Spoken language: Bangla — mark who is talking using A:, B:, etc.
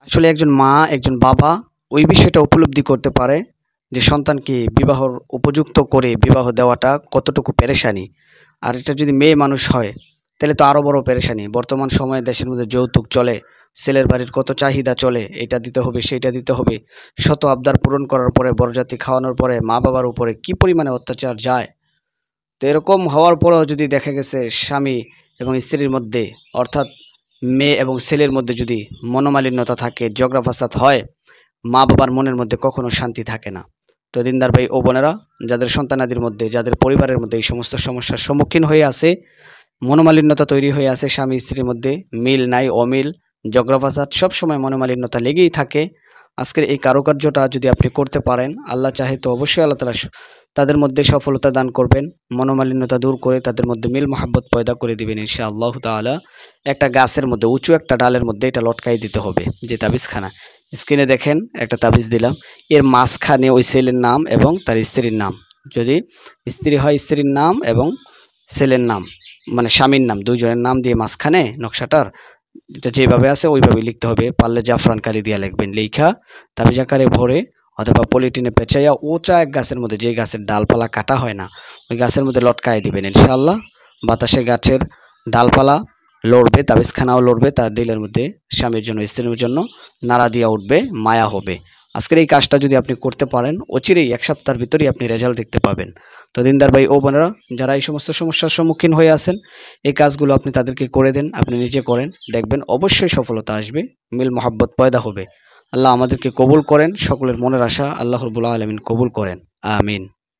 A: আসলে একজন মা, একজন বাবা ওই বিষয়টা উপলব্ধি করতে পারে যে সন্তানকে বিবাহর উপযুক্ত করে বিবাহ দেওয়াটা কতটুকু পেরেশানি। আর এটা যদি মেয়ে মানুষ হয় তাহলে তো আরও বড় পেরেশানি। বর্তমান সময়ে দেশের মধ্যে যৌতুক চলে, ছেলের বাড়ির কত চাহিদা চলে, এটা দিতে হবে, সেইটা দিতে হবে। শত আবদার পূরণ করার পরে, বরযাত্রী খাওয়ানোর পরে মা-বাবার উপরে কি পরিমাণে অত্যাচার যায়। তো এরকম হওয়ার পরেও যদি দেখা গেছে স্বামী এবং স্ত্রীর মধ্যে অর্থাৎ মেয়ে এবং ছেলের মধ্যে যদি মনোমালিন্যতা থাকে, ঝগড়া ফাসাদ হয়, মা বাবার মনের মধ্যে কখনো শান্তি থাকে না। তো দিনদার ভাই ও বোনেরা, যাদের সন্তানাদির মধ্যে, যাদের পরিবারের মধ্যে এই সমস্ত সমস্যার সম্মুখীন হয়ে আছে, মনোমালিন্যতা তৈরি হয়ে আছে, স্বামী স্ত্রীর মধ্যে মিল নাই, অমিল, ঝগড়া ফাসাদ সবসময় মনোমালিন্যতা লেগেই থাকে, আজকের এই কারুকার্যটা যদি আপনি করতে পারেন, আল্লাহ চাহে তো অবশ্যই আল্লাহ তাআলা তাদের মধ্যে সফলতা দান করবেন। মনোমালিন্যতা দূর করে তাদের মধ্যে মিল মহাব্বত পয়দা করে দিবেন ইনশাআল্লাহু তাআলা। একটা গাছের মধ্যে, উঁচু একটা ডালের মধ্যে এটা লটকাই দিতে হবে, যে তাবিজখানা। স্ক্রিনে দেখেন একটা তাবিজ দিলাম, এর মাঝখানে ওই ছেলের নাম এবং তার স্ত্রীর নাম। যদি স্ত্রী হয় স্ত্রীর নাম এবং ছেলের নাম, মানে স্বামীর নাম, দুইজনের নাম দিয়ে মাঝখানে নকশাটার এটা যেভাবে আছে ওইভাবে লিখতে হবে। পারলে জাফরান কালি দিয়া লিখবেন, লেখা তাবিজ আকারে ভরে অথবা পলিটিনে পেঁচাইয়া উঁচা এক গাছের মধ্যে, যে গাছের ডালপালা কাটা হয় না, ওই গাছের মধ্যে লটকায় দিবেন ইনশাআল্লাহ। বাতাসে গাছের ডালপালা লড়বে, তাবিজখানাও লড়বে, তার দিলের মধ্যে স্বামীর জন্য, স্ত্রীর জন্য নাড়া দিয়া উঠবে, মায়া হবে। আজকের এই কাজটা যদি আপনি করতে পারেন, অচিরেই 1 সপ্তাহের ভিতরেই আপনি রেজাল্ট দেখতে পাবেন। তো দিনদার ভাই ও বোনেরা, যারা এই সমস্ত সমস্যার সম্মুখীন হয়ে আছেন, এই কাজগুলো আপনি তাদেরকে করে দেন, আপনি নিজে করেন, দেখবেন অবশ্যই সফলতা আসবে, মিল মহাব্বত পয়দা হবে। আল্লাহ আমাদেরকে কবুল করেন, সকলের মনের আশা আল্লাহ রাব্বুল আলামিন কবুল করেন, আমিন।